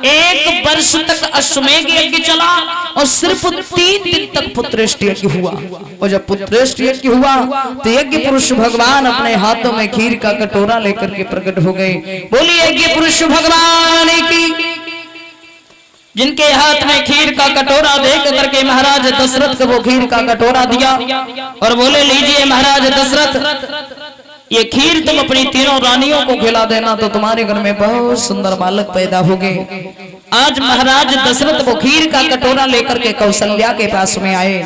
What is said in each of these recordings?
1 वर्ष तक अश्वमेध यज्ञ चला और सिर्फ 3 दिन तक पुत्रेष्टि यज्ञ हुआ। और जब पुत्रेष्टि यज्ञ हुआ तो यज्ञ पुरुष भगवान अपने हाथों में खीर का कटोरा लेकर के प्रकट हो गए। बोलिए यज्ञ पुरुष भगवान की। जिनके हाथ में खीर का कटोरा देख करके महाराज दशरथ को वो खीर का कटोरा दिया और बोले, लीजिए महाराज दशरथ, ये खीर तुम अपनी तीनों रानियों को खिला देना तो तुम्हारे घर में बहुत सुंदर बालक पैदा होंगे। आज महाराज दशरथ वो खीर का कटोरा लेकर के कौशल्या के पास में आए।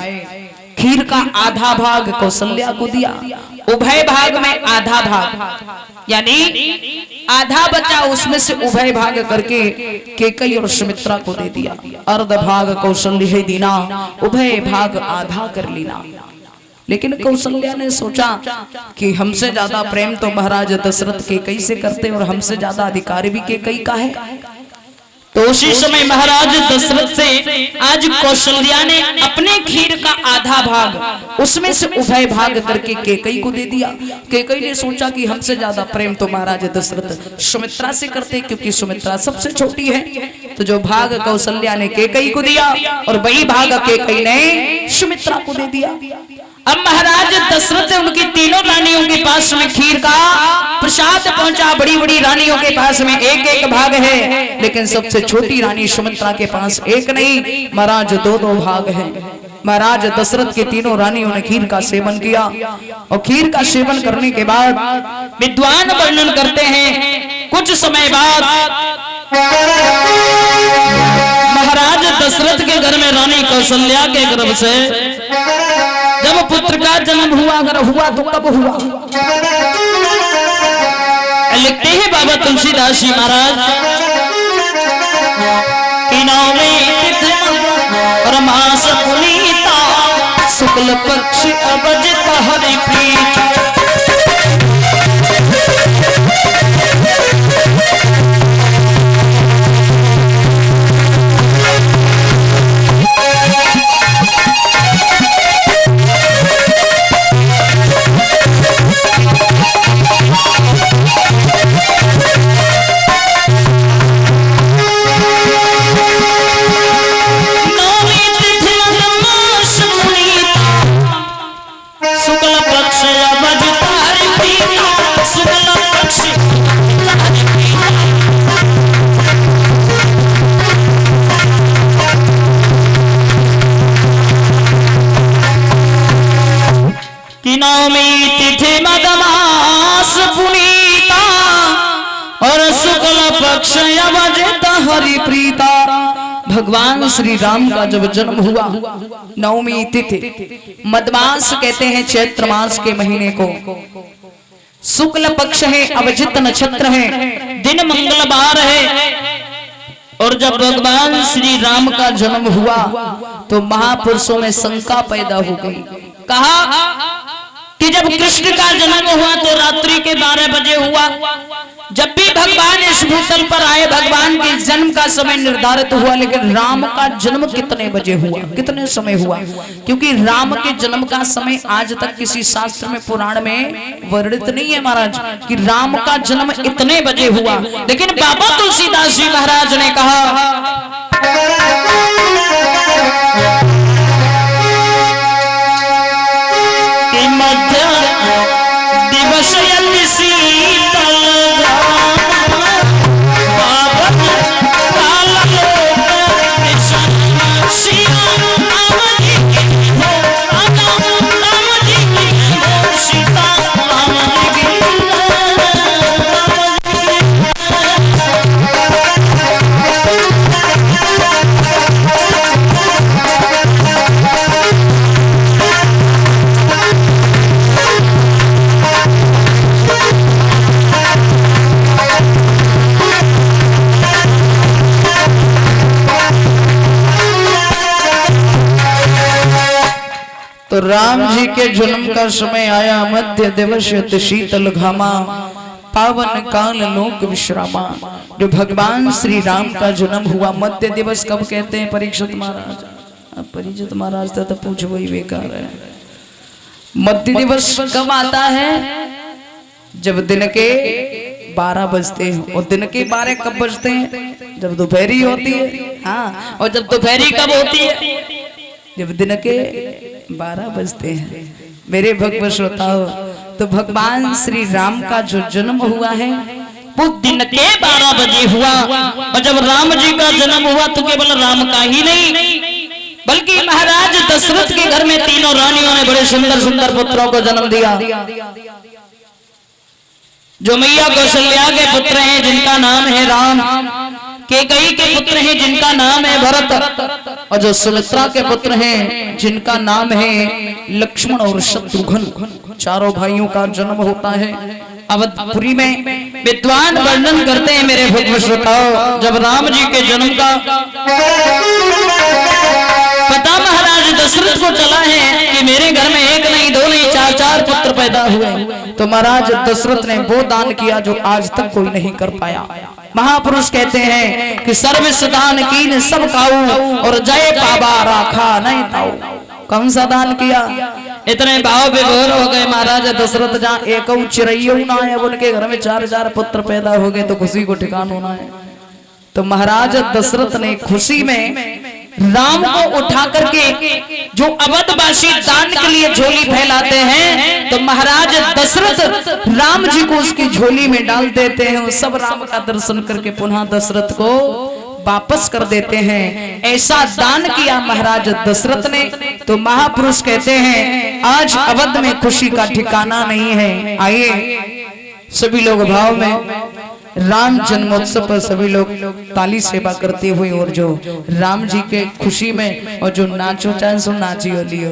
खीर का आधा भाग कौशल्या को दिया, उभय भाग में आधा भाग, यानी आधा बचा उसमें से उभय भाग करके केकई और सुमित्रा को दे दिया। अर्ध भाग कौशल्य दीना, उभय भाग आधा कर लेना। लेकिन कौशल्या ने सोचा कि हमसे ज्यादा प्रेम तो महाराज दशरथ केकई से करते और हमसे ज्यादा अधिकार भी केकई का है। तो उसी समय महाराज दशरथ से आज कौशल्या ने अपने खीर का आधा भाग उसमें से उभय भाग करके केकई को दे दिया। केकई ने सोचा कि हमसे ज्यादा प्रेम तो महाराज दशरथ सुमित्रा से करते, क्योंकि सुमित्रा सबसे छोटी है। तो जो भाग कौशल्या ने केकई को दिया और वही भाग केकई ने सुमित्रा को दे दिया। अब महाराज दशरथ उनकी तीनों रानियों के पास में खीर का प्रसाद पहुंचा। बड़ी बड़ी रानियों के पास में एक एक भाग है, लेकिन सबसे छोटी रानी सुमित्रा के पास एक नहीं महाराज 2-2 भाग है। महाराज दशरथ की तीनों रानियों ने खीर का सेवन किया और खीर का सेवन करने के बाद विद्वान वर्णन करते हैं, कुछ समय बाद महाराज दशरथ के घर में रानी कौशल्या के गर्भ से जब पुत्र का जन्म हुआ, अगर हुआ तो कब हुआ? लिखते हैं बाबा तुलसीदास जी महाराज कि नवमी और मास पुनीता शुक्ल पक्ष अवजित हरि प्रीत। नवमी तिथि मदमास पुनीता और शुक्ल पक्ष अवजित हरि प्रीता। भगवान श्री राम का जब जन्म हुआ नवमी तिथि, मदमास कहते हैं चैत्र मास के महीने को, शुक्ल पक्ष है, अवजित नक्षत्र है, दिन मंगलवार है। और जब भगवान श्री राम का जन्म हुआ तो महापुरुषों में शंका पैदा हो गई। कहा कि जब कृष्ण का जन्म हुआ तो रात्रि के 12 बजे हुआ। जब भी भगवान इस भूतल पर आए भगवान के जन्म का समय निर्धारित हुआ, लेकिन राम का जन्म कितने बजे हुआ, कितने समय हुआ? क्योंकि राम के जन्म का समय आज तक किसी शास्त्र में पुराण में वर्णित नहीं है महाराज कि राम का जन्म इतने बजे हुआ। लेकिन बाबा तुलसीदास जी महाराज ने कहा तो राम जी के जन्म का समय आया, मध्य दिवस शीतल घामा, पावन काल लोक विश्रामा। जो भगवान श्री राम का जन्म हुआ मध्य दिवस कब कहते हैं परीक्षित महाराज? अब परीक्षित महाराज तो पूछ वही बेकार है। मध्य दिवस कब आता है? जब दिन के 12 बजते हैं। और दिन के 12 कब बजते हैं? जब दोपहरी होती है। हाँ, और जब दोपहरी कब होती है? जब दिन के 12 बजते हैं। मेरे भक्त श्रोताओ, तो भगवान श्री राम का जो जन्म हुआ है वो दिन के 12 बजे हुआ। और जब राम जी का जन्म हुआ तो केवल राम का ही नहीं बल्कि महाराज दशरथ के घर में तीनों रानियों ने बड़े सुंदर सुंदर पुत्रों को जन्म दिया। जो मैया कौशल्या के पुत्र हैं जिनका नाम है राम, केकई के पुत्र हैं जिनका नाम है भरत, और जो सुमित्रा के पुत्र हैं जिनका नाम है लक्ष्मण और शत्रुघ्न, चारों भाइयों का जन्म होता है अवधपुरी में। विद्वान वर्णन करते हैं मेरे भक्त श्रोताओ, जब राम जी के जन्म का पता महाराज दशरथ को चला है कि मेरे घर में एक नहीं दो नहीं चार पुत्र पैदा हुए, तो महाराज दशरथ ने वो दान किया जो आज तक कोई नहीं कर पाया। महापुरुष कहते हैं कि सर्विस दान कीन सब काऊ और जय पाबा राखा नहीं ताऊ। कौन सा दान किया? इतने भाव विभोर हो गए महाराज दशरथ, जहाँ एक चिरैया ना है उनके घर में 4 पुत्र पैदा हो गए तो खुशी को ठिकान होना है। तो महाराज दशरथ ने खुशी में राम को उठा करके जो अवधवासी दान के लिए झोली फैलाते हैं, तो महाराज दशरथ राम जी को उसकी झोली में डाल देते हैं। सब राम का दर्शन करके पुनः दशरथ को वापस कर देते हैं। ऐसा दान किया महाराज दशरथ ने। तो महापुरुष कहते हैं आज अवध में खुशी का ठिकाना नहीं है। आइए सभी लोग भाव में राम जन्मोत्सव पर सभी लोग ताली सेवा करते हुए और जो राम जी के खुशी में और जो नाचो चाहे सो नाची हो लियो।